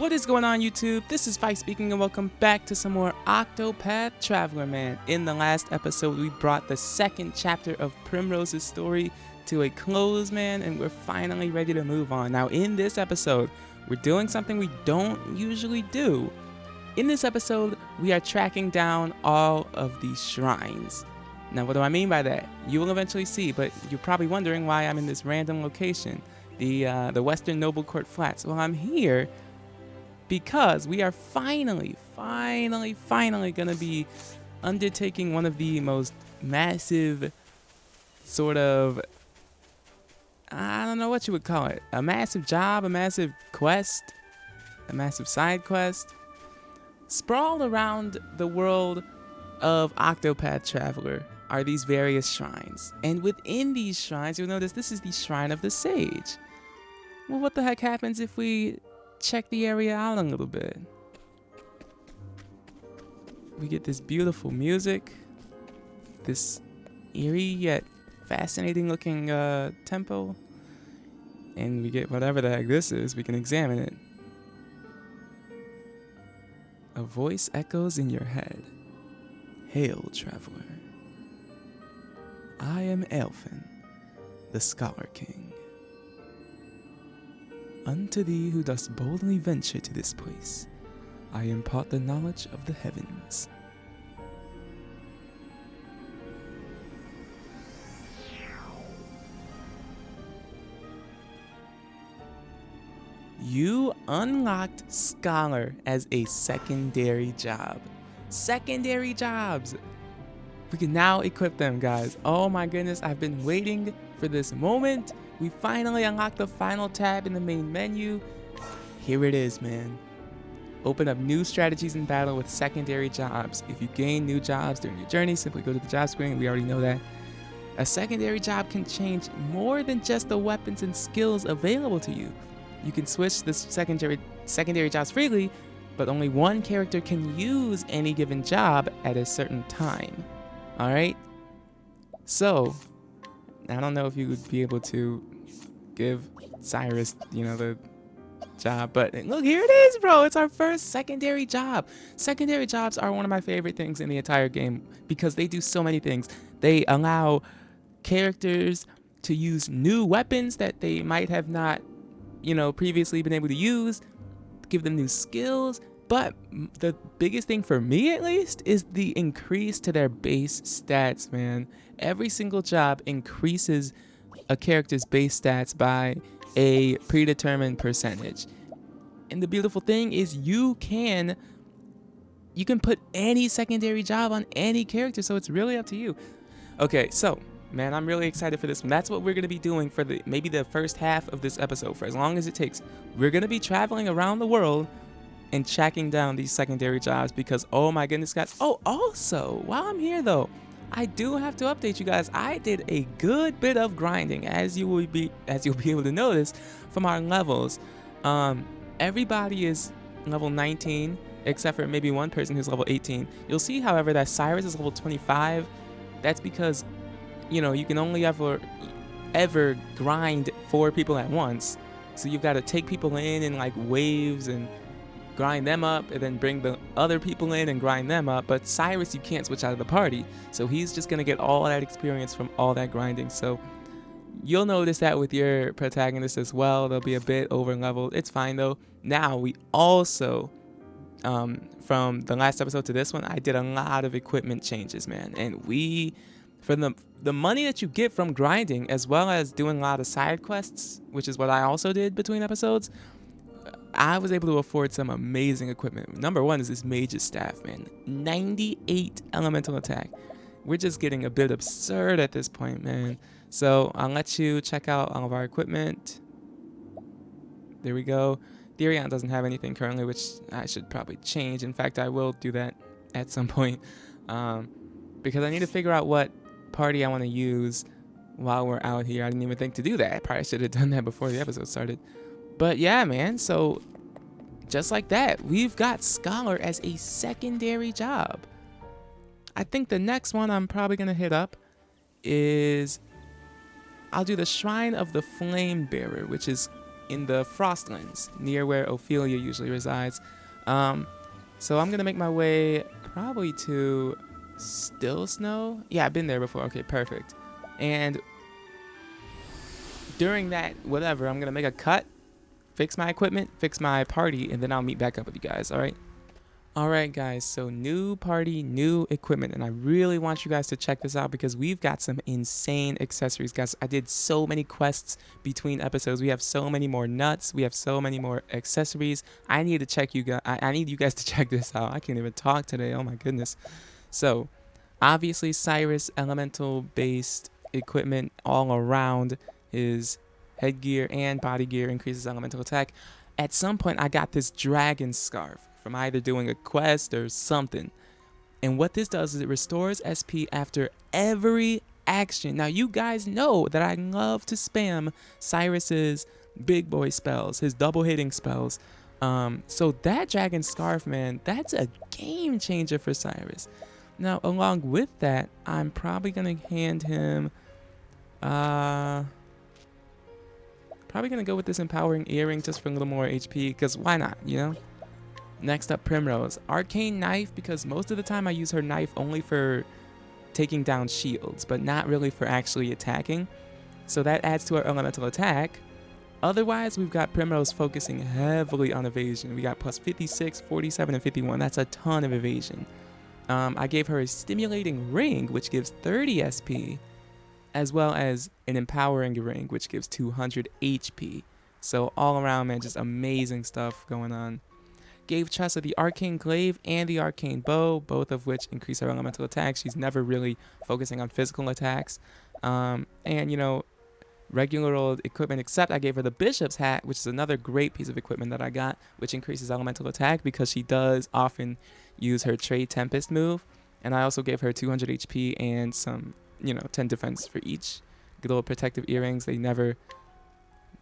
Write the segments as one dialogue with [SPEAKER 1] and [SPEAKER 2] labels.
[SPEAKER 1] What is going on, YouTube? This is Fight speaking, and welcome back to some more Octopath Traveler, man. In the last episode, we brought the second chapter of Primrose's story to a close, man, and we're finally ready to move on. Now, in this episode, we're doing something we don't usually do. In this episode, we are tracking down all of these shrines. Now, what do I mean by that? You will eventually see, but you're probably wondering why I'm in this random location, the Western Noble Court Flats. Well, I'm here because we are finally gonna be undertaking one of the most massive sort of, I don't know what you would call it, a massive job, a massive quest, a massive side quest, sprawled around the world of Octopath Traveler are these various shrines. And within these shrines, you'll notice this is the Shrine of the Sage. Well, what the heck happens if we check the area out a little bit? We get this beautiful music, this eerie yet fascinating looking temple, and we get whatever the heck this is. We can examine it. A voice echoes in your head. Hail, traveler. I am Elfin, the Scholar King. Unto thee who dost boldly venture to this place, I impart the knowledge of the heavens. You unlocked Scholar as a secondary job. Secondary jobs! We can now equip them, guys. Oh my goodness, I've been waiting for this moment. We finally unlocked the final tab in the main menu. Here it is, man. Open up new strategies in battle with secondary jobs. If you gain new jobs during your journey, simply go to the job screen. We already know that. A secondary job can change more than just the weapons and skills available to you. You can switch the secondary jobs freely, but only one character can use any given job at a certain time. All right? So, I don't know if you would be able to give Cyrus, the job, but look, here it is, bro. It's our first secondary job. Secondary jobs are one of my favorite things in the entire game because they do so many things. They allow characters to use new weapons that they might have not, previously been able to use, give them new skills. But the biggest thing for me, at least, is the increase to their base stats, man. Every single job increases a character's base stats by a predetermined percentage. And the beautiful thing is you can put any secondary job on any character, so it's really up to you. Okay, so, man, I'm really excited for this one. That's what we're going to be doing for maybe the first half of this episode, for as long as it takes. We're going to be traveling around the world and tracking down these secondary jobs because, oh my goodness, guys. Oh, also, while I'm here though, I do have to update you guys. I did a good bit of grinding, as you'll be able to notice from our levels. Everybody is level 19 except for maybe one person who's level 18. You'll see, however, that Cyrus is level 25. That's because, you can only ever grind 4 people at once. So you've got to take people in like waves and grind them up, and then bring the other people in and grind them up. But Cyrus, you can't switch out of the party, so he's just gonna get all that experience from all that grinding. So you'll notice that with your protagonist as well. They'll be a bit over leveled. It's fine though. Now we also, from the last episode to this one, I did a lot of equipment changes, man. And for the money that you get from grinding, as well as doing a lot of side quests, which is what I also did between episodes, I was able to afford some amazing equipment. Number one is this mage's staff, man. 98 elemental attack. We're just getting a bit absurd at this point, man. So I'll let you check out all of our equipment. There we go. Therion doesn't have anything currently, which I should probably change. In fact, I will do that at some point, because I need to figure out what party I want to use while we're out here. I didn't even think to do that. I probably should have done that before the episode started. But yeah, man, so just like that, we've got Scholar as a secondary job. I think the next one I'm probably going to hit up is, I'll do the Shrine of the Flame Bearer, which is in the Frostlands, near where Ophelia usually resides. So I'm gonna make my way probably to Still Snow. Yeah, I've been there before. Okay, perfect. And during that, whatever, I'm gonna make a cut, fix my equipment, fix my party, and then I'll meet back up with you guys. All right. Alright guys, so new party, new equipment, and I really want you guys to check this out because we've got some insane accessories, guys. I did so many quests between episodes. We have so many more nuts, we have so many more accessories. I need to check you guys. I need you guys to check this out. I can't even talk today. Oh my goodness. So, obviously Cyrus elemental based equipment all around. His headgear and body gear increases elemental attack. At some point I got this dragon scarf from either doing a quest or something. And what this does is it restores SP after every action. Now you guys know that I love to spam Cyrus's big boy spells, his double hitting spells. So that dragon scarf, man, that's a game changer for Cyrus. Now along with that, I'm probably gonna hand him probably gonna go with this empowering earring just for a little more HP, because why not, you know? Next up, Primrose. Arcane Knife, because most of the time I use her knife only for taking down shields, but not really for actually attacking. So that adds to her elemental attack. Otherwise, we've got Primrose focusing heavily on evasion. We got plus 56, 47, and 51. That's a ton of evasion. I gave her a stimulating ring, which gives 30 SP, as well as an empowering ring, which gives 200 HP. So all around, man, just amazing stuff going on. Gave Tressa the Arcane Glaive and the Arcane Bow, both of which increase her elemental attack. She's never really focusing on physical attacks. And, you know, regular old equipment, except I gave her the Bishop's Hat, which is another great piece of equipment that I got, which increases elemental attack because she does often use her Trade Tempest move. And I also gave her 200 HP and some, you know, 10 defense for each. Good old protective earrings. They never,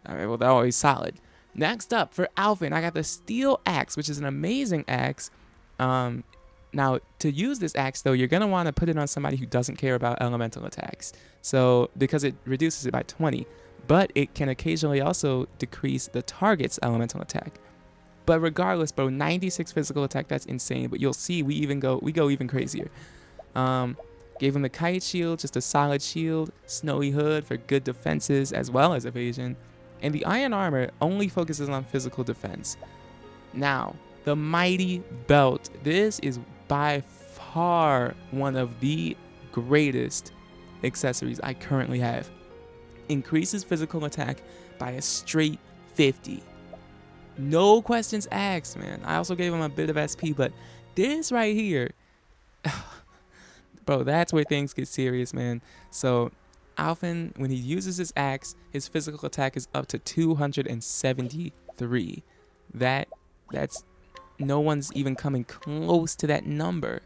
[SPEAKER 1] well, they're always solid. Next up, for Alphen, I got the Steel Axe, which is an amazing axe. Now, to use this axe, though, you're going to want to put it on somebody who doesn't care about elemental attacks. So, because it reduces it by 20. But it can occasionally also decrease the target's elemental attack. But regardless, bro, 96 physical attack, that's insane. But you'll see, we go even crazier. Gave him the Kite Shield, just a solid shield. Snowy Hood for good defenses as well as evasion. And the Iron Armor only focuses on physical defense. Now, the Mighty Belt. This is by far one of the greatest accessories I currently have. Increases physical attack by a straight 50. No questions asked, man. I also gave him a bit of SP, but this right here, bro, that's where things get serious, man. So Alphen, when he uses his axe, his physical attack is up to 273. That's no one's even coming close to that number.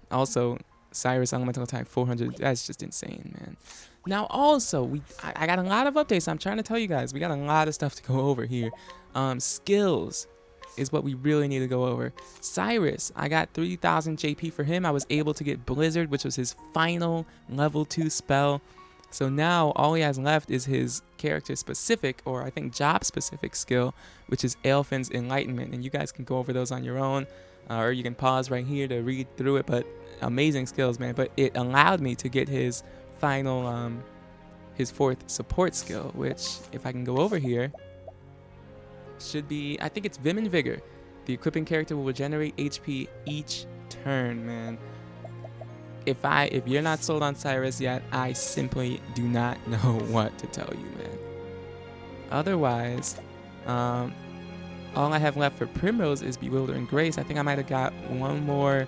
[SPEAKER 1] Also, Cyrus elemental attack 400. That's just insane, man. Now also, I got a lot of updates. I'm trying to tell you guys, we got a lot of stuff to go over here. Skills is what we really need to go over. Cyrus, I got 3,000 JP for him. I was able to get Blizzard, which was his final level 2 spell. So now all he has left is his character specific, or I think job specific skill, which is Aelfin's Enlightenment. And you guys can go over those on your own, or you can pause right here to read through it. But amazing skills, man. But it allowed me to get his final, his 4th support skill, which if I can go over here, should be, I think it's Vim and Vigor. The equipping character will regenerate HP each turn, man. If you're not sold on Cyrus yet, I simply do not know what to tell you, man. Otherwise, all I have left for Primrose is Bewildering Grace. I think I might have got one more.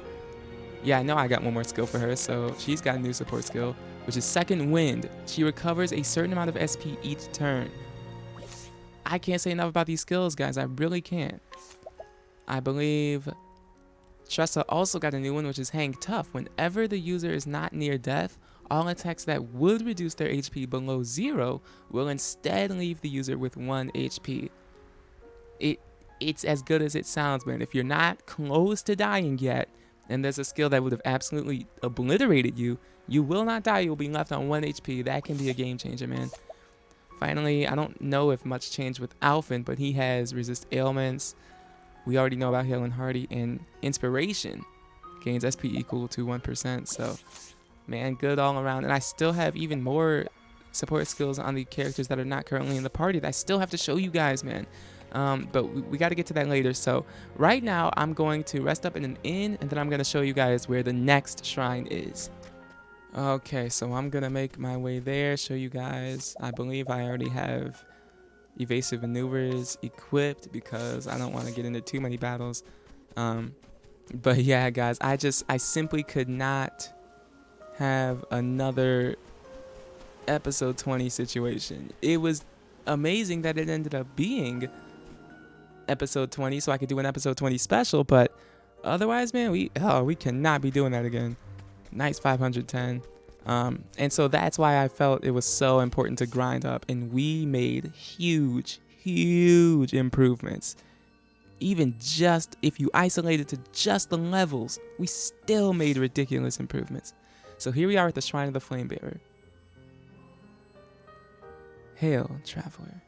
[SPEAKER 1] Yeah, I know I got one more skill for her, so she's got a new support skill, which is Second Wind. She recovers a certain amount of SP each turn. I can't say enough about these skills, guys. I really can't. I believe Tressa also got a new one, which is Hang Tough. Whenever the user is not near death, all attacks that would reduce their HP below 0 will instead leave the user with 1 HP. It's as good as it sounds, man. If you're not close to dying yet, and there's a skill that would have absolutely obliterated you, you will not die. You'll be left on 1 HP. That can be a game changer, man. Finally, I don't know if much changed with Alphen, but he has resist ailments. We already know about Hale and Hardy, and inspiration gains SP equal to 1%. So, man, good all around. And I still have even more support skills on the characters that are not currently in the party that I still have to show you guys, man. But we got to get to that later. So right now, I'm going to rest up in an inn, and then I'm going to show you guys where the next shrine is. Okay, so I'm going to make my way there, show you guys. I believe I already have evasive maneuvers equipped because I don't want to get into too many battles. But yeah, guys, I simply could not have another episode 20 situation. It was amazing that it ended up being episode 20 so I could do an episode 20 special, but otherwise, man, we cannot be doing that again. Nice 510. And so that's why I felt it was so important to grind up, and we made huge improvements. Even just if you isolate it to just the levels, we still made ridiculous improvements. So here we are at the Shrine of the Flamebearer. Hail, traveler.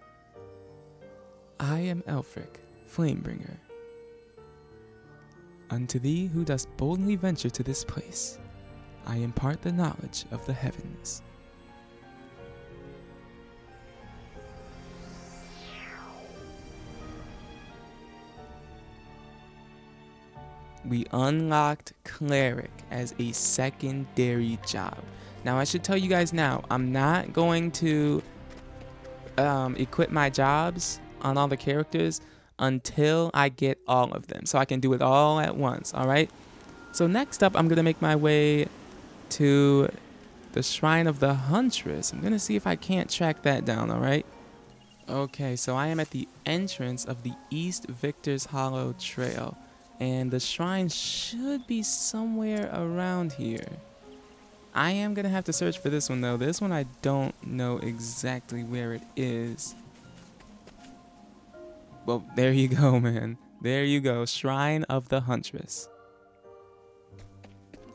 [SPEAKER 1] I am Elfric, Flamebringer. Unto thee who dost boldly venture to this place, I impart the knowledge of the heavens. We unlocked Cleric as a secondary job. Now, I should tell you guys now, I'm not going to equip my jobs on all the characters until I get all of them, so I can do it all at once, all right? So next up, I'm going to make my way to the Shrine of the Huntress. I'm going to see if I can't track that down, all right? Okay, so I am at the entrance of the East Victor's Hollow Trail, and the shrine should be somewhere around here. I am going to have to search for this one, though. This one I don't know exactly where it is. Well, there you go, man. There you go. Shrine of the Huntress.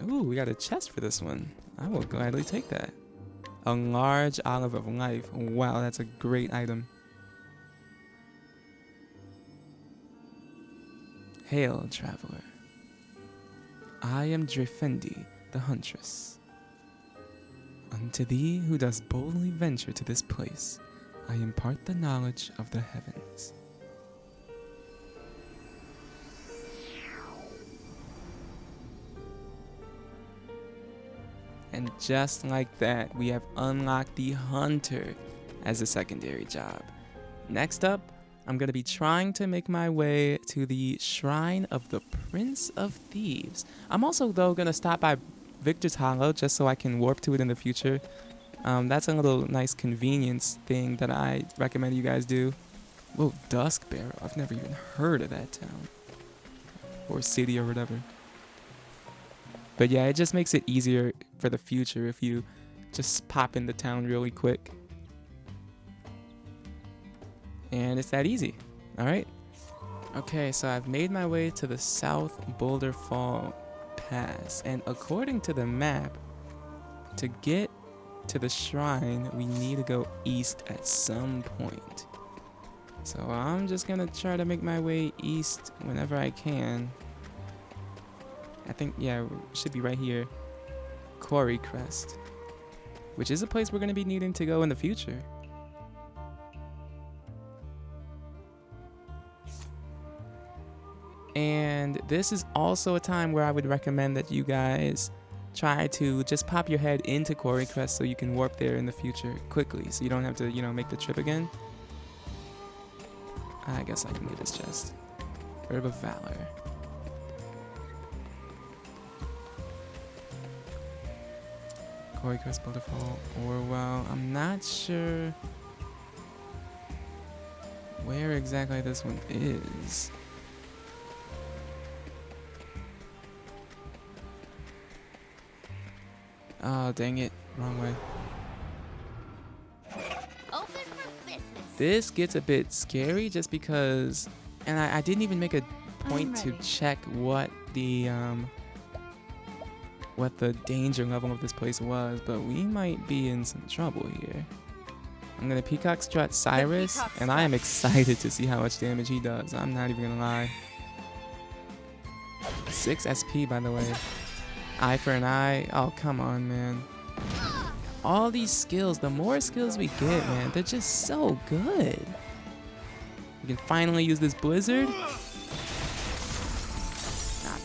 [SPEAKER 1] Ooh, we got a chest for this one. I will gladly take that. A large olive of life. Wow, that's a great item. Hail, traveler. I am Drefendi, the Huntress. Unto thee who dost boldly venture to this place, I impart the knowledge of the heavens. And just like that, we have unlocked the Hunter as a secondary job. Next up, I'm going to be trying to make my way to the Shrine of the Prince of Thieves. I'm also, though, going to stop by Victor's Hollow just so I can warp to it in the future. That's a little nice convenience thing that I recommend you guys do. Whoa, Dusk Barrow. I've never even heard of that town. Or city or whatever. But yeah, it just makes it easier for the future if you just pop in the town really quick. And it's that easy. Alright. Okay, so I've made my way to the South Boulder Fall Pass. And according to the map, to get to the shrine, we need to go east at some point. So I'm just gonna try to make my way east whenever I can. I think, yeah, it should be right here. Quarry Crest. Which is a place we're gonna be needing to go in the future. And this is also a time where I would recommend that you guys try to just pop your head into Quarry Crest so you can warp there in the future quickly, so you don't have to, make the trip again. I guess I can get this chest. Herb of Valor. Quarry Crest, Butterfall, Orwell. I'm not sure where exactly this one is. Oh, dang it. Wrong way.
[SPEAKER 2] Open for business.
[SPEAKER 1] This gets a bit scary just because, and I didn't even make a point to check what the danger level of this place was, but we might be in some trouble here. I'm gonna Peacock Strut Cyrus, and I am excited to see how much damage he does. I'm not even gonna lie. 6 SP, by the way. Eye for an eye. Oh, come on, man. All these skills, the more skills we get, man, they're just so good. We can finally use this Blizzard. Not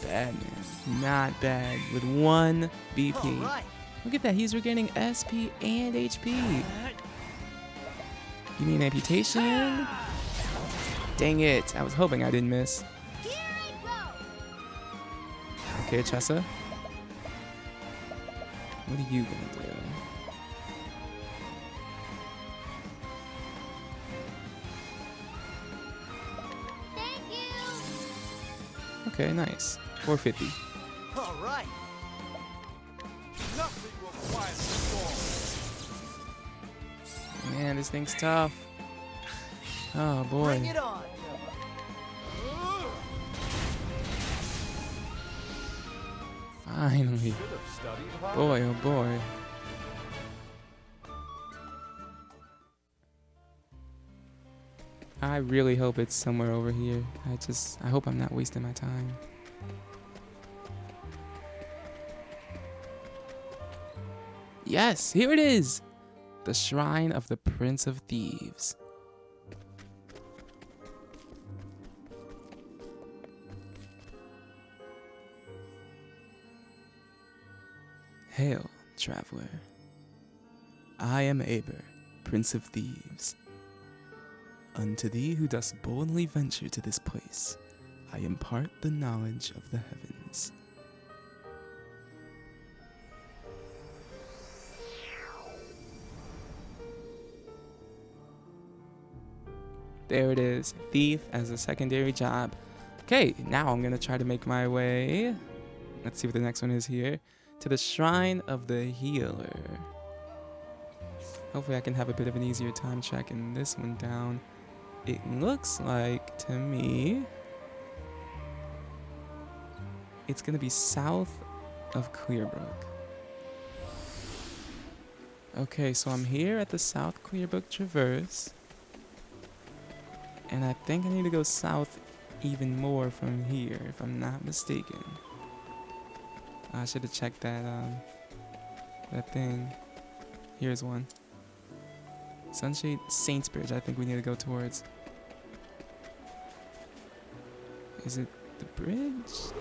[SPEAKER 1] bad, man. Not bad. With 1 BP. Look at that. He's regaining SP and HP. Give me an amputation. Dang it. I was hoping I didn't miss. Okay, Chessa. What are you gonna do?
[SPEAKER 2] Thank you.
[SPEAKER 1] Okay, nice. 450.
[SPEAKER 3] All right. Nothing will quiet the storm.
[SPEAKER 1] Man, this thing's tough. Oh boy.
[SPEAKER 3] Bring it on.
[SPEAKER 1] Finally. Boy, oh boy. I really hope it's somewhere over here. I hope I'm not wasting my time. Yes, here it is. The Shrine of the Prince of Thieves. Hail, traveler. I am Aber, Prince of Thieves. Unto thee who dost boldly venture to this place, I impart the knowledge of the heavens. There it is, thief as a secondary job. Okay, now I'm gonna try to make my way. Let's see what the next one is here. To the Shrine of the Healer. Hopefully I can have a bit of an easier time tracking this one down. It looks like, to me, it's gonna be south of Clearbrook. Okay, so I'm here at the South Clearbrook Traverse. And I think I need to go south even more from here, if I'm not mistaken. I should have checked that thing. Here's one. Sunshade Saintsbridge, I think we need to go towards. Is it the bridge?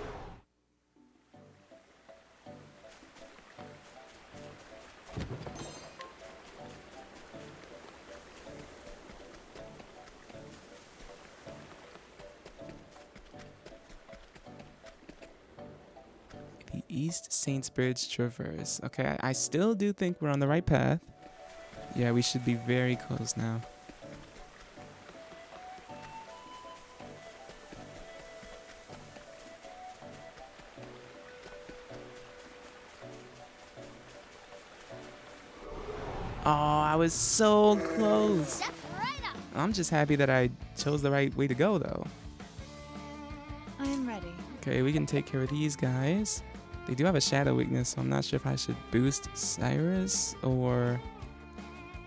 [SPEAKER 1] The East Saintsbridge Traverse. Okay, I still do think we're on the right path. Yeah, we should be very close now. Oh, I was so close.
[SPEAKER 2] Step right up.
[SPEAKER 1] I'm just happy that I chose the right way to go, though.
[SPEAKER 2] I am ready.
[SPEAKER 1] Okay, we can take care of these guys. They do have a shadow weakness, so I'm not sure if I should boost Cyrus or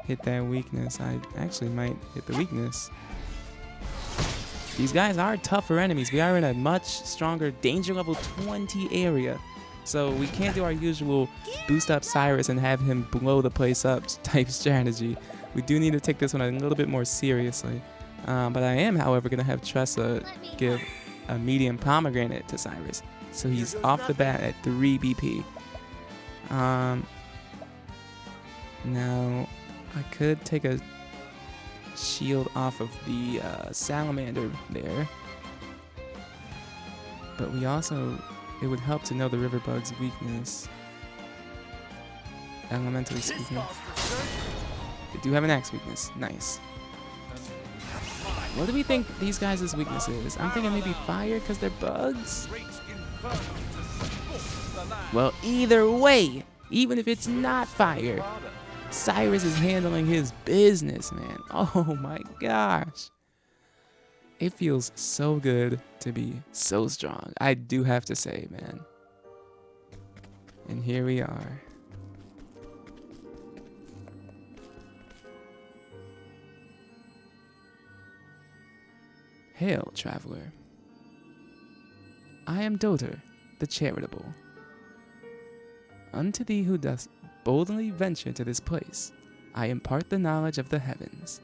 [SPEAKER 1] hit that weakness. I actually might hit the weakness. These guys are tougher enemies. We are in a much stronger danger level 20 area. So we can't do our usual boost up Cyrus and have him blow the place up type strategy. We do need to take this one a little bit more seriously. But I am, however, going to have Tressa give a medium pomegranate to Cyrus. So he's off the bat at 3 BP. Now, I could take a shield off of the salamander there. But we also, it would help to know the river bug's weakness. Elementally speaking. They do have an axe weakness. Nice. What do we think these guys' weakness is? I'm thinking maybe fire because they're bugs? Well, either way, even if it's not fire, Cyrus is handling his business, man. Oh my gosh. It feels so good to be so strong. I do have to say, man. And here we are. Hail, traveler. I am Doter, the charitable. Unto thee who doth boldly venture to this place, I impart the knowledge of the heavens.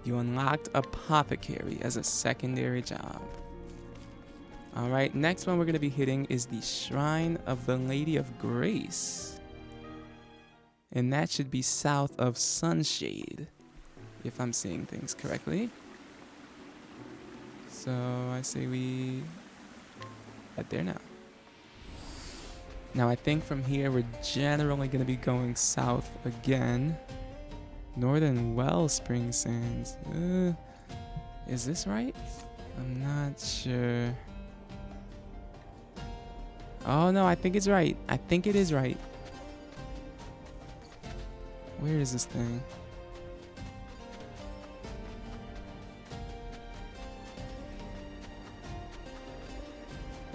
[SPEAKER 1] You unlocked Apothecary as a secondary job. Alright, next one we're going to be hitting is the Shrine of the Lady of Grace. And that should be south of Sunshade, if I'm seeing things correctly. So I say we head there now. Now I think from here we're generally going to be going south again. Northern Wellspring Sands. Is this right? I'm not sure. Oh no, I think it's right. I think it is right. Where is this thing?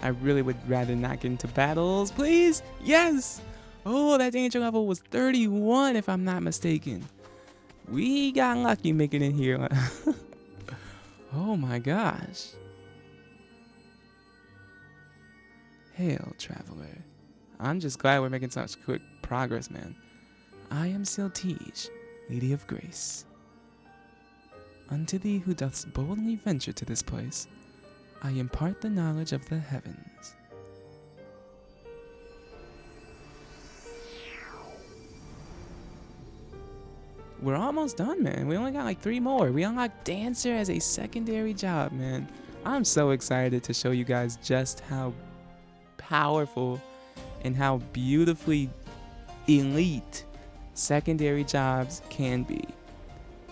[SPEAKER 1] I really would rather not get into battles, please. Yes! Oh, that danger level was 31 if I'm not mistaken. We got lucky making it here. Oh my gosh. Hail, traveler. I'm just glad we're making such quick progress, man. I am Siltige, Lady of Grace. Unto thee who doth boldly venture to this place, I impart the knowledge of the heavens. We're almost done, man. We only got like 3 more. We unlocked Dancer as a secondary job, man. I'm so excited to show you guys just how powerful and how beautifully elite secondary jobs can be.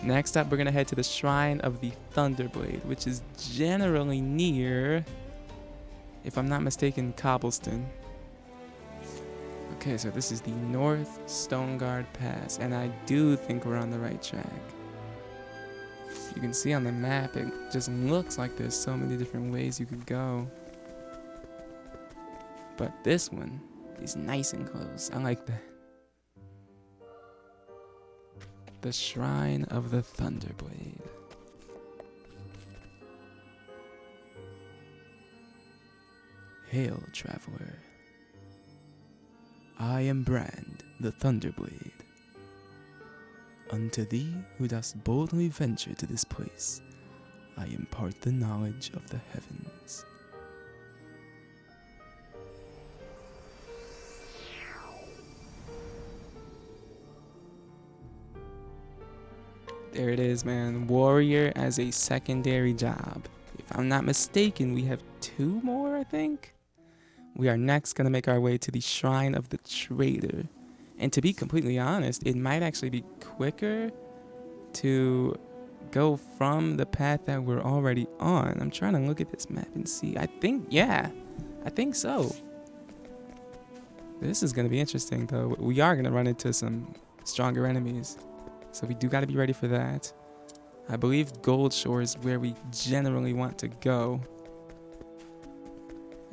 [SPEAKER 1] Next up, we're going to head to the Shrine of the Thunderblade, which is generally near, if I'm not mistaken, Cobblestone. Okay, so this is the North Stoneguard Pass, and I do think we're on the right track. You can see on the map, it just looks like there's so many different ways you could go. But this one is nice and close. I like that. The Shrine of the Thunderblade. Hail, traveler. I am Brand, the Thunderblade. Unto thee who dost boldly venture to this place, I impart the knowledge of the heavens. There it is, man. Warrior as a secondary job. If I'm not mistaken, we have 2 more, I think. We are next going to make our way to the Shrine of the Trader. And to be completely honest, it might actually be quicker to go from the path that we're already on. I'm trying to look at this map and see. I think so. This is going to be interesting, though. We are going to run into some stronger enemies. So we do got to be ready for that. I believe Gold Shore is where we generally want to go.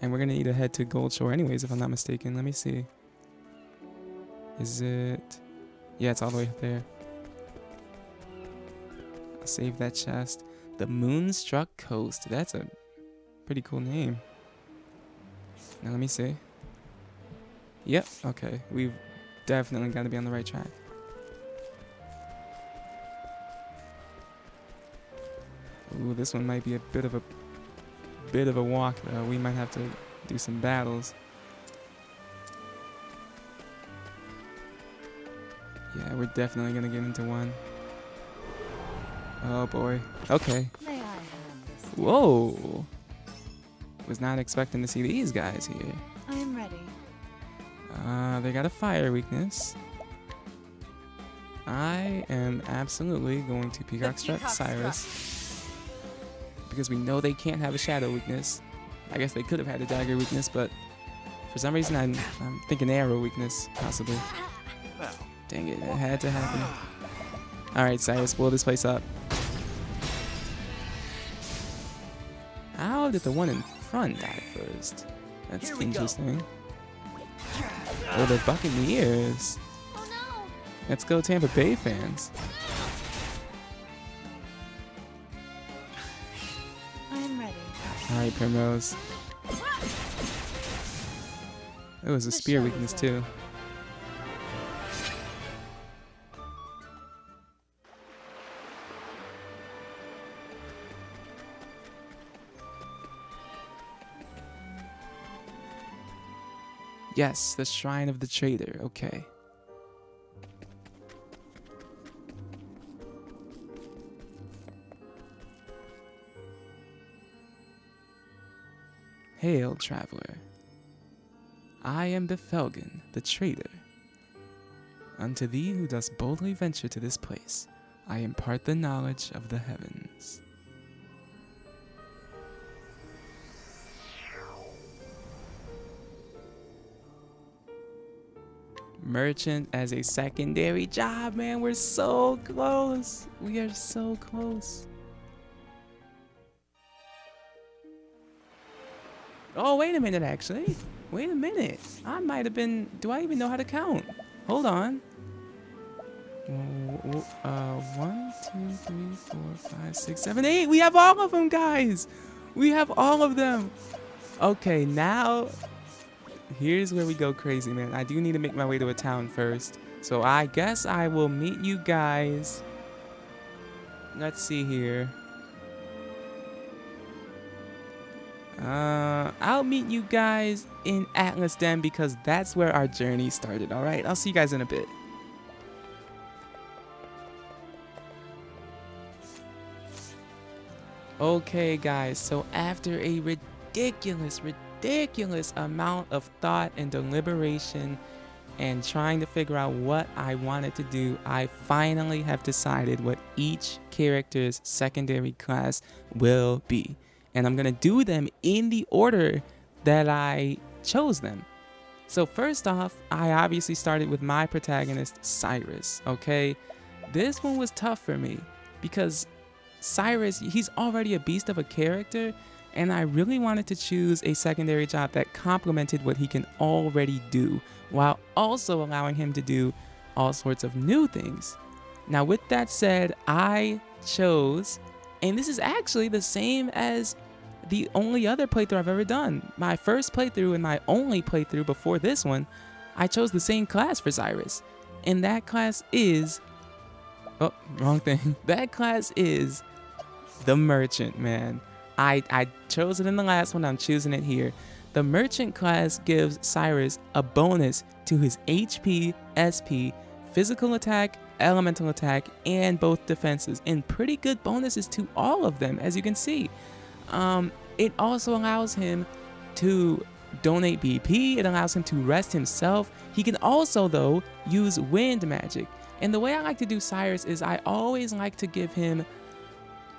[SPEAKER 1] And we're going to need to head to Gold Shore anyways, if I'm not mistaken. Let me see. Is it? Yeah, it's all the way up there. I'll save that chest. The Moonstruck Coast. That's a pretty cool name. Now let me see. Yep, okay. We've definitely got to be on the right track. Ooh, this one might be a bit of a walk though. We might have to do some battles. Yeah, we're definitely gonna get into one. Oh boy. Okay.
[SPEAKER 2] May I have this?
[SPEAKER 1] Whoa. Was not expecting to see these guys here.
[SPEAKER 2] I am ready.
[SPEAKER 1] They got a fire weakness. I am absolutely going to Peacock Strut Cyrus. Because we know they can't have a shadow weakness. I guess they could have had a dagger weakness, but for some reason I'm thinking arrow weakness, possibly. Dang it, it had to happen. Alright, Cyrus, blow this place up. How did the one in front die first? That's interesting. Oh, the Buccaneers.
[SPEAKER 2] Oh no!
[SPEAKER 1] Let's go Tampa Bay fans.
[SPEAKER 2] I am ready.
[SPEAKER 1] All right, Primrose. It was a spear weakness too. Yes, the Shrine of the Trader. Okay. Hail, traveler. I am the Felgen, the trader. Unto thee who dost boldly venture to this place, I impart the knowledge of the heavens. Merchant as a secondary job, man. We're so close. We are so close. Oh, wait a minute, actually. Wait a minute. I might have been... Do I even know how to count? Hold on. 1, 2, 3, 4, 5, 6, 7, 8. We have all of them, guys. We have all of them. Okay, now... Here's where we go crazy, man. I do need to make my way to a town first. So I guess I will meet you guys. Let's see here. I'll meet you guys in Atlas Den because that's where our journey started, all right? I'll see you guys in a bit. Okay, guys, so after a ridiculous amount of thought and deliberation and trying to figure out what I wanted to do, I finally have decided what each character's secondary class will be. And I'm going to do them in the order that I chose them. So first off, I obviously started with my protagonist, Cyrus, okay? This one was tough for me because Cyrus, he's already a beast of a character, and I really wanted to choose a secondary job that complemented what he can already do, while also allowing him to do all sorts of new things. Now, with that said, I chose, and this is actually the same as the only other playthrough I've ever done. My first playthrough and my only playthrough before this one, I chose the same class for Cyrus. And that class is... Oh, wrong thing. That class is the Merchant, man. I chose it in the last one. I'm choosing it here. The Merchant class gives Cyrus a bonus to his HP, SP, physical attack, elemental attack, and both defenses. And pretty good bonuses to all of them, as you can see. It also allows him to donate BP. It allows him to rest himself. He can also, though, use wind magic. And the way I like to do Cyrus is I always like to give him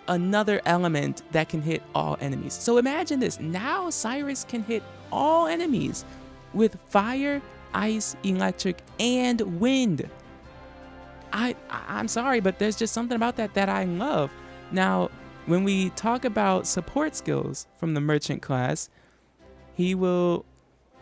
[SPEAKER 1] another element that can hit all enemies. So imagine this. Now Cyrus can hit all enemies with fire, ice, electric, and wind. I'm sorry, but there's just something about that I love. Now, when we talk about support skills from the Merchant class, he will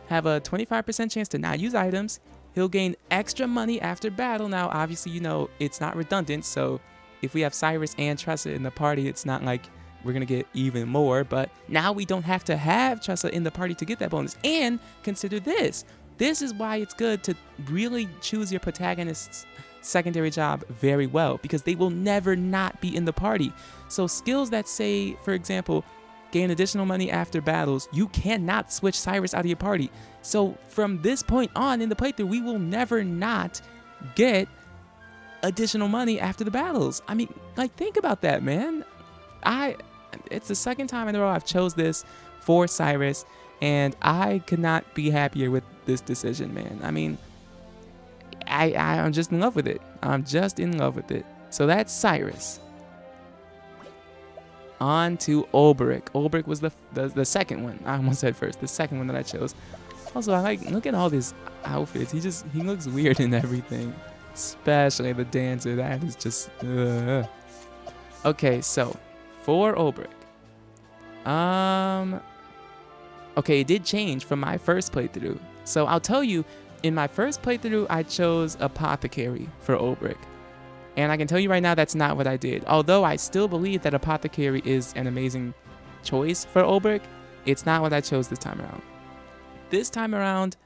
[SPEAKER 1] have a 25% chance to not use items. He'll gain extra money after battle. Now, obviously, you know, it's not redundant, so if we have Cyrus and Tressa in the party, it's not like we're going to get even more, but now we don't have to have Tressa in the party to get that bonus. And consider this. This is why it's good to really choose your protagonist's secondary job very well, because they will never not be in the party. So skills that say, for example, gain additional money after battles, you cannot switch Cyrus out of your party. So from this point on in the playthrough, we will never not get additional money after the battles. I mean, like, think about that, man. It's the second time in a row I've chose this for Cyrus, and I could not be happier with this decision, man. I mean, I'm just in love with it. I'm just in love with it. So that's Cyrus. On to Olberic. Olberic was the second one. I almost said first. The second one that I chose. Also, look at all these outfits. He looks weird in everything. Especially the dancer. That is just... Okay, so for Olberic. Okay, it did change from my first playthrough. So I'll tell you, in my first playthrough, I chose Apothecary for Olbrich. And I can tell you right now, that's not what I did. Although I still believe that Apothecary is an amazing choice for Olbrich, it's not what I chose this time around. This time around,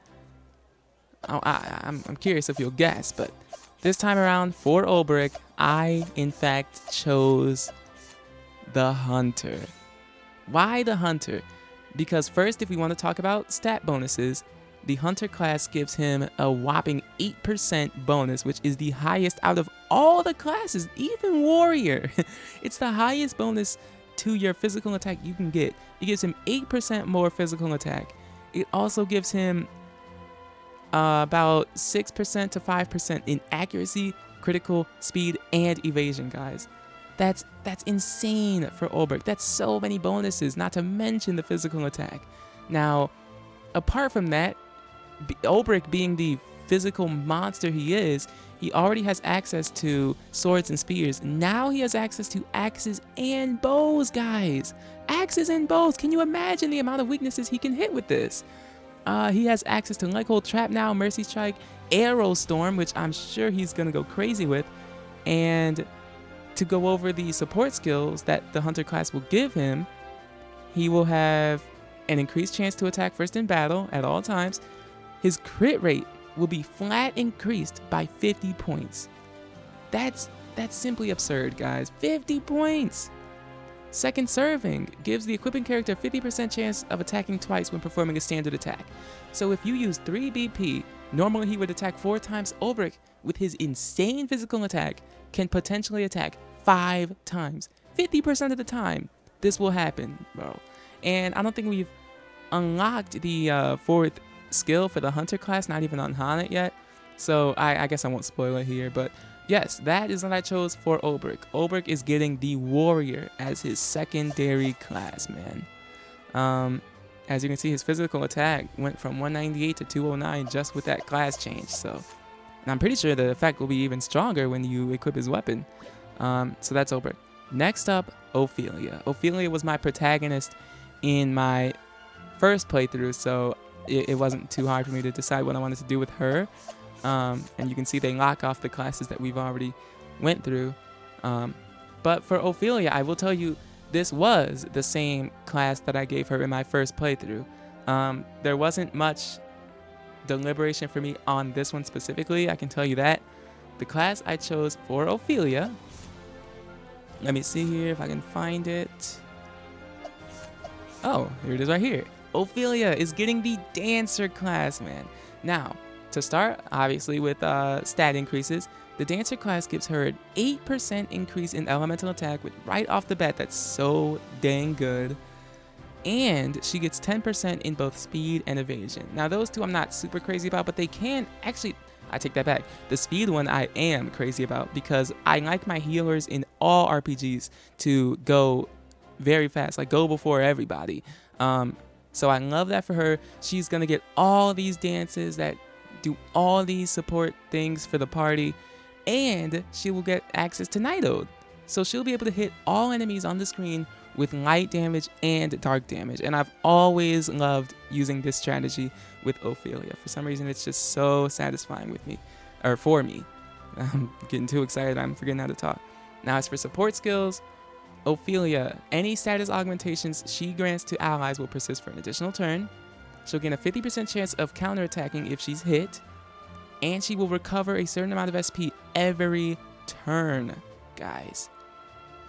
[SPEAKER 1] I'm curious if you'll guess, but this time around for Olbrich, I in fact chose the Hunter. Why the Hunter? Because first, if we want to talk about stat bonuses, the Hunter class gives him a whopping 8% bonus, which is the highest out of all the classes, even Warrior. It's the highest bonus to your physical attack you can get. It gives him 8% more physical attack. It also gives him about 6% to 5% in accuracy, critical, speed, and evasion, guys. That's insane for Olbrich. That's so many bonuses, not to mention the physical attack. Now, apart from that, Olbrich being the physical monster he is, he already has access to swords and spears. Now he has access to axes and bows, guys. Axes and bows. Can you imagine the amount of weaknesses he can hit with this? He has access to Untitled Trap now, Mercy Strike, Arrow Storm, which I'm sure he's going to go crazy with. And to go over the support skills that the Hunter class will give him, he will have an increased chance to attack first in battle at all times. His crit rate will be flat increased by 50 points. That's simply absurd, guys. 50 points! Second serving gives the equipping character a 50% chance of attacking twice when performing a standard attack. So if you use 3 BP, normally he would attack 4 times. Olbrich, with his insane physical attack, can potentially attack 5 times. 50% of the time, this will happen, bro. And I don't think we've unlocked the 4th skill for the Hunter class, not even on Hanet yet. So I guess I won't spoil it here, but yes, that is what I chose for Olbrich. Olbrich is getting the Warrior as his secondary class, man. As you can see, his physical attack went from 198 to 209 just with that class change. So, and I'm pretty sure the effect will be even stronger when you equip his weapon. So that's Olbrich. Next up, Ophelia. Ophelia was my protagonist in my first playthrough, so it wasn't too hard for me to decide what I wanted to do with her. And you can see they lock off the classes that we've already went through. But for Ophelia, I will tell you, this was the same class that I gave her in my first playthrough. There wasn't much deliberation for me on this one specifically, I can tell you that. The class I chose for Ophelia, let me see here if I can find it. Oh, here it is right here. Ophelia is getting the Dancer class, man. Now, to start, obviously, with stat increases, the Dancer class gives her an 8% increase in elemental attack with right off the bat. That's so dang good. And she gets 10% in both speed and evasion. Now, those two I'm not super crazy about, but they can actually... I take that back. The speed one I am crazy about because I like my healers in all RPGs to go very fast, like go before everybody. So I love that for her. She's going to get all these dances that do all these support things for the party, and she will get access to Night Ode. So she'll be able to hit all enemies on the screen with light damage and dark damage. And I've always loved using this strategy with Ophelia. For some reason, it's just so satisfying with me, or for me. I'm getting too excited, I'm forgetting how to talk. Now, as for support skills, Ophelia, any status augmentations she grants to allies will persist for an additional turn. She'll gain a 50% chance of counterattacking if she's hit, and she will recover a certain amount of SP every turn, guys.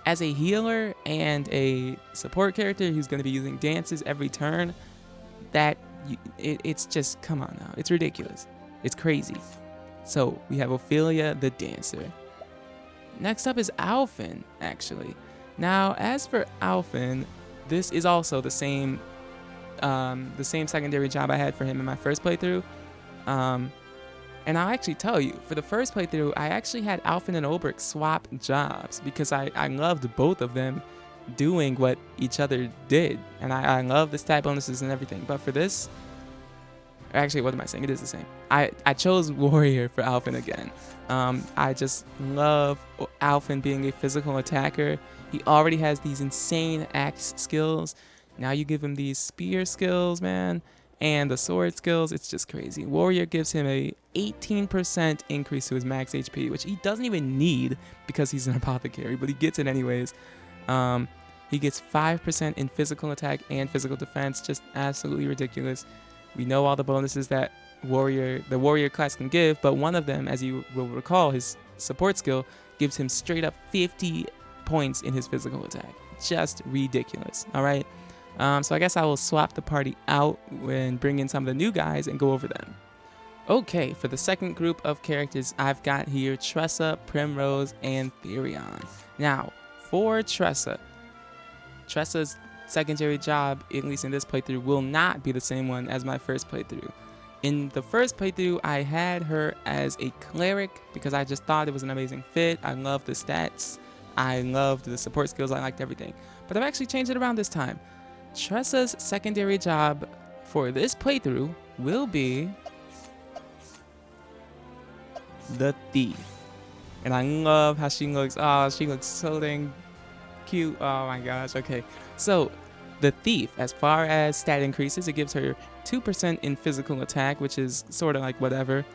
[SPEAKER 1] As a healer and a support character who's going to be using dances every turn, it's just, come on now, it's ridiculous. It's crazy. So we have Ophelia the Dancer. Next up is Alphen, actually. Now, as for Alphen, this is also the same secondary job I had for him in my first playthrough. And I'll actually tell you, for the first playthrough, I actually had Alphen and Olbrich swap jobs because I loved both of them doing what each other did. And I love the stat bonuses and everything. But for this, actually, what am I saying? It is the same. I chose Warrior for Alphen again. I just love Alphen being a physical attacker. He already has these insane axe skills. Now you give him these spear skills, man. And the sword skills, it's just crazy. Warrior gives him a 18% increase to his max HP, which he doesn't even need because he's an apothecary, but he gets it anyways. He gets 5% in physical attack and physical defense, just absolutely ridiculous. We know all the bonuses that the warrior class can give, but one of them, as you will recall, his support skill gives him straight up 50 points in his physical attack. Just ridiculous. All right. So I guess I will swap the party out and bring in some of the new guys and go over them. Okay, for the second group of characters, I've got here Tressa, Primrose, and Therion. Now, for Tressa's secondary job, at least in this playthrough, will not be the same one as my first playthrough. In the first playthrough, I had her as a cleric because I just thought it was an amazing fit. I loved the stats. I loved the support skills. I liked everything. But I've actually changed it around this time. Tressa's secondary job for this playthrough will be the Thief. And I love how she looks. Oh, she looks so dang cute. Oh my gosh. Okay. So the Thief, as far as stat increases, it gives her 2% in physical attack, which is sort of like whatever.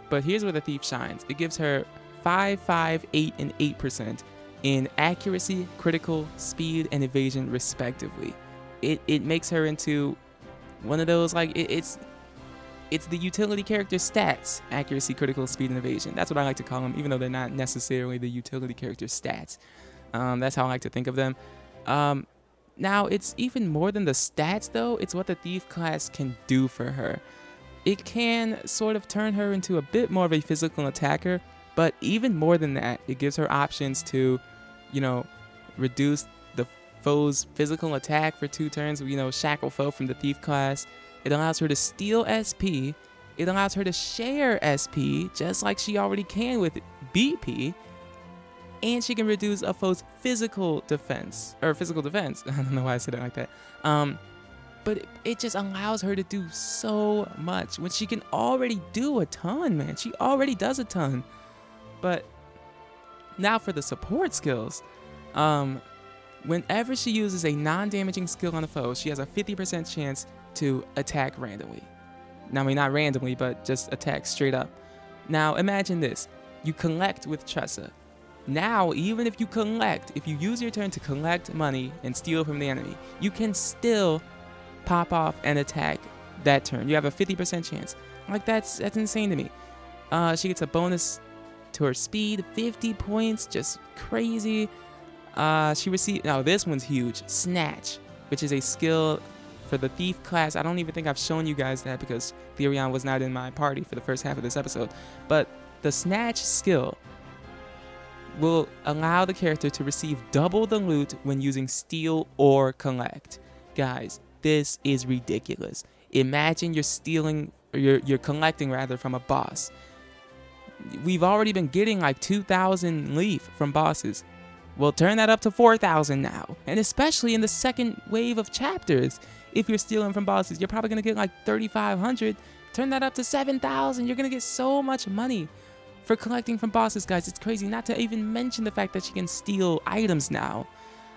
[SPEAKER 1] But here's where the Thief shines. It gives her 5, 5, 8, and 8% in accuracy, critical, speed, and evasion, respectively. It makes her into one of those, like, it's the utility character stats: accuracy, critical, speed, and evasion. That's what I like to call them, even though they're not necessarily the utility character stats. That's how I like to think of them. Now, it's even more than the stats, though. It's what the Thief class can do for her. It can sort of turn her into a bit more of a physical attacker, but even more than that, it gives her options to, reduce the foe's physical attack for 2 turns, shackle foe from the Thief class. It allows her to steal SP. It allows her to share SP, just like she already can with BP. And she can reduce a foe's physical defense. I don't know why I said it like that. But it just allows her to do so much when she can already do a ton, man. She already does a ton. But now for the support skills. Whenever she uses a non-damaging skill on a foe, she has a 50% chance to attack randomly. Now, I mean, not randomly, but just attack straight up. Now, imagine this. You collect with Tressa. Now, even if you use your turn to collect money and steal from the enemy, you can still pop off and attack that turn. You have a 50% chance. Like, that's insane to me. She gets a bonus to her speed, 50 points, just crazy. She received, now this one's huge, Snatch, which is a skill for the Thief class. I don't even think I've shown you guys that because Therion was not in my party for the first half of this episode. But the Snatch skill will allow the character to receive double the loot when using steal or collect. Guys, this is ridiculous. Imagine you're collecting rather from a boss. We've already been getting like 2,000 leaf from bosses. Well, turn that up to 4,000 now. And especially in the second wave of chapters, if you're stealing from bosses, you're probably going to get like 3,500. Turn that up to 7,000. You're going to get so much money for collecting from bosses, guys. It's crazy, not to even mention the fact that she can steal items now.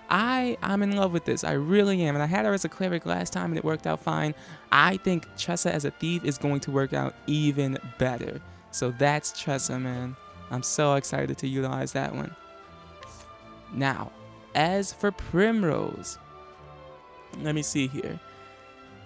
[SPEAKER 1] I'm in love with this. I really am. And I had her as a cleric last time and it worked out fine. I think Tressa as a thief is going to work out even better. So that's Tressa, man. I'm so excited to utilize that one. Now, as for Primrose, let me see here.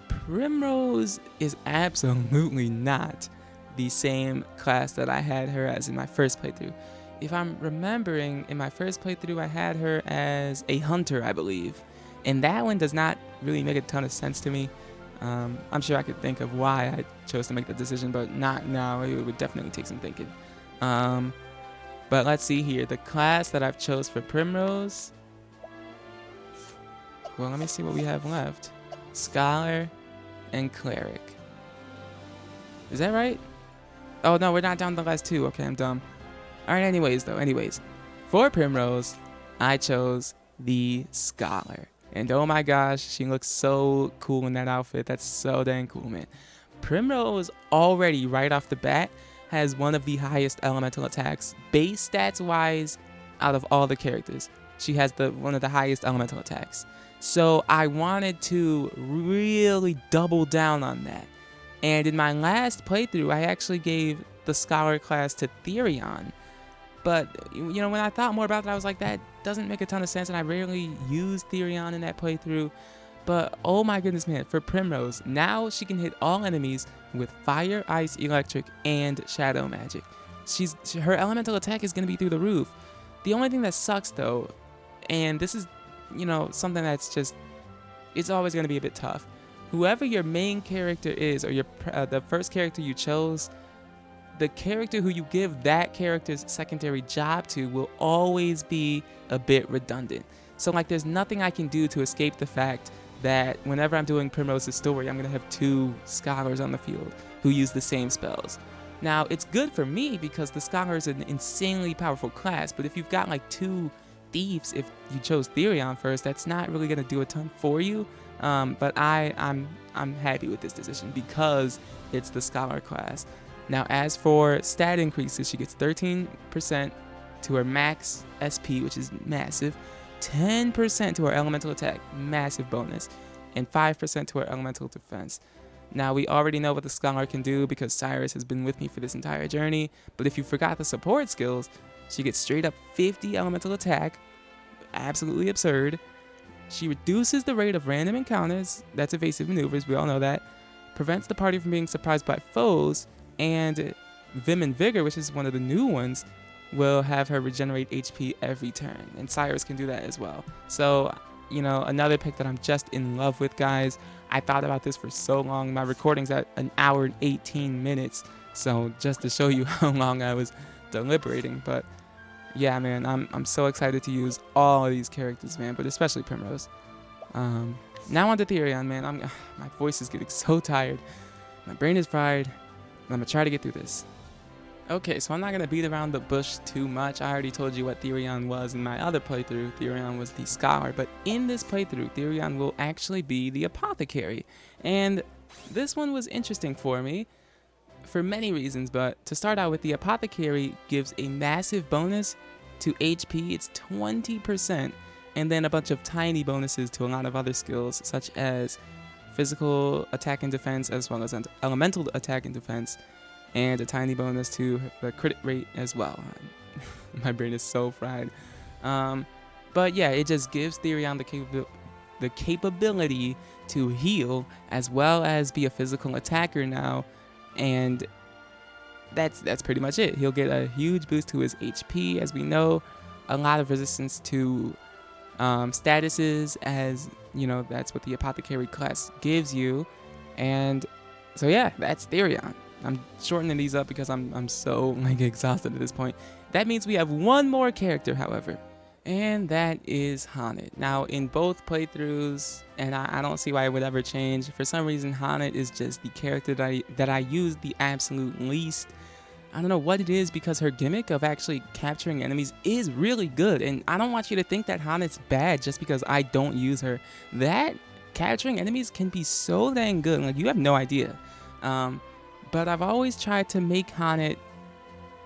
[SPEAKER 1] Primrose is absolutely not the same class that I had her as in my first playthrough. If I'm remembering, in my first playthrough, I had her as a hunter, I believe. And that one does not really make a ton of sense to me. I'm sure I could think of why I chose to make that decision, but not now. It would definitely take some thinking. But let's see here. The class that I've chose for Primrose. Well, let me see what we have left. Scholar and Cleric. Is that right? Oh, no, we're not down to the last 2. Okay, I'm dumb. All right, anyways. For Primrose, I chose the Scholar. And oh my gosh, she looks so cool in that outfit. That's so dang cool, man. Primrose already, right off the bat, has one of the highest elemental attacks, base stats wise, out of all the characters. She has one of the highest elemental attacks. So I wanted to really double down on that. And in my last playthrough, I actually gave the Scholar class to Therion. But, when I thought more about it, I was like, that doesn't make a ton of sense, and I rarely used Therion in that playthrough. But, oh my goodness, man, for Primrose, now she can hit all enemies with fire, ice, electric, and shadow magic. Her elemental attack is going to be through the roof. The only thing that sucks, though, and this is, something that's just, it's always going to be a bit tough. Whoever your main character is, or the first character you chose, the character who you give that character's secondary job to will always be a bit redundant. So, there's nothing I can do to escape the fact that whenever I'm doing Primrose's story, I'm going to have 2 scholars on the field who use the same spells. Now, it's good for me because the Scholar is an insanely powerful class, but if you've got 2 thieves, if you chose Therion first, that's not really going to do a ton for you. But I'm happy with this decision because it's the Scholar class. Now, as for stat increases, she gets 13% to her max SP, which is massive, 10% to her elemental attack, massive bonus, and 5% to her elemental defense. Now, we already know what the Scholar can do because Cyrus has been with me for this entire journey, but if you forgot the support skills, she gets straight up 50 elemental attack, absolutely absurd. She reduces the rate of random encounters, that's evasive maneuvers, we all know that, prevents the party from being surprised by foes, and Vim and Vigor, which is one of the new ones, will have her regenerate HP every turn, and Cyrus can do that as well. So, another pick that I'm just in love with, guys. I thought about this for so long. My recording's at 1 hour and 18 minutes, so just to show you how long I was deliberating. But yeah, man, I'm so excited to use all of these characters, man, but especially Primrose. Now on to Therion, man. My voice is getting so tired. My brain is fried. I'm gonna try to get through this. Okay, so I'm not gonna beat around the bush too much. I already told you what Therion was in my other playthrough. Therion was the Scholar, but in this playthrough, Therion will actually be the Apothecary. And this one was interesting for me for many reasons, but to start out with, the Apothecary gives a massive bonus to HP. It's 20%, and then a bunch of tiny bonuses to a lot of other skills, such as physical attack and defense, as well as elemental attack and defense, and a tiny bonus to the crit rate as well. My brain is so fried. But yeah, it just gives Therion the capability to heal as well as be a physical attacker now, and that's pretty much it. He'll get a huge boost to his HP, as we know, a lot of resistance to statuses, as that's what the Apothecary class gives you. And so yeah, that's Therion. I'm shortening these up because I'm so exhausted at this point. That means we have one more character, however, and that is Haunted. Now, in both playthroughs, and I don't see why it would ever change, for some reason Haunted is just the character that I use the absolute least. I don't know what it is, because her gimmick of actually capturing enemies is really good, and I don't want you to think that Haunted's bad just because I don't use her. That capturing enemies can be so dang good, you have no idea. But I've always tried to make Haunted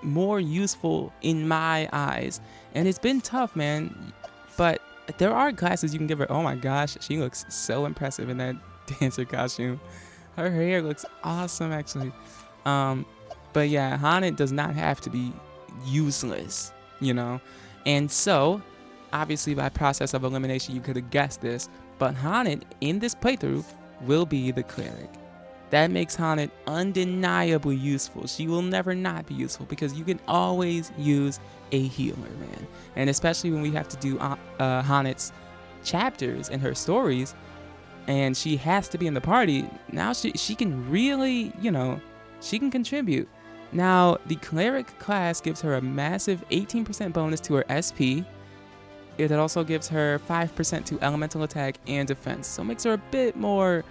[SPEAKER 1] more useful in my eyes, and it's been tough, man. But there are classes you can give her. Oh my gosh, she looks so impressive in that dancer costume. Her hair looks awesome, actually. But yeah, Haunted does not have to be useless, And so, obviously by process of elimination, you could have guessed this, but Haunted in this playthrough will be the Cleric. That makes Haunted undeniably useful. She will never not be useful because you can always use a healer, man. And especially when we have to do Haunted's chapters and her stories, and she has to be in the party, now she can really, she can contribute. Now, the Cleric class gives her a massive 18% bonus to her SP. It also gives her 5% to elemental attack and defense, so it makes her a bit more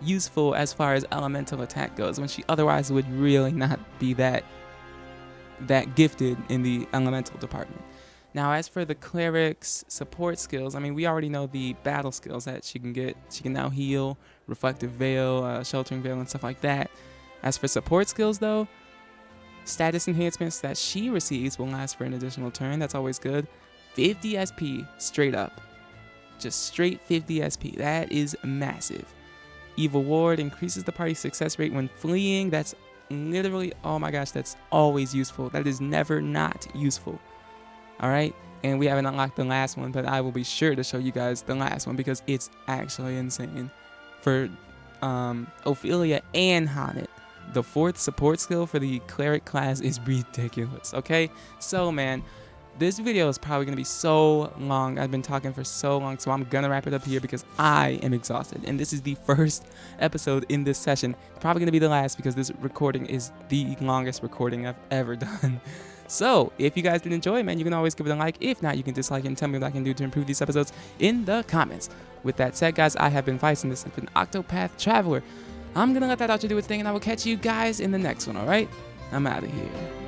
[SPEAKER 1] useful as far as elemental attack goes, when she otherwise would really not be that gifted in the elemental department. Now, as for the Cleric's support skills, we already know the battle skills that she can get. She can now heal, reflective veil, sheltering veil, and stuff like that. As for support skills, though, status enhancements that she receives will last for an additional turn. That's always good. 50 SP straight up. Just straight 50 SP. That is massive. Evil Ward increases the party's success rate when fleeing. That's literally, oh my gosh, that's always useful. That is never not useful. All right. And we haven't unlocked the last one, but I will be sure to show you guys the last one because it's actually insane. For Ophelia and Haunted, the 4th support skill for the cleric class is ridiculous. Okay. So man, this video is probably going to be so long. I've been talking for so long, so I'm going to wrap it up here because I am exhausted. And this is the first episode in this session. Probably going to be the last because this recording is the longest recording I've ever done. So, if you guys did enjoy, man, you can always give it a like. If not, you can dislike it and tell me what I can do to improve these episodes in the comments. With that said, guys, I have been Vice, and this has been Octopath Traveler. I'm going to let that outro do its thing, and I will catch you guys in the next one, alright? I'm out of here.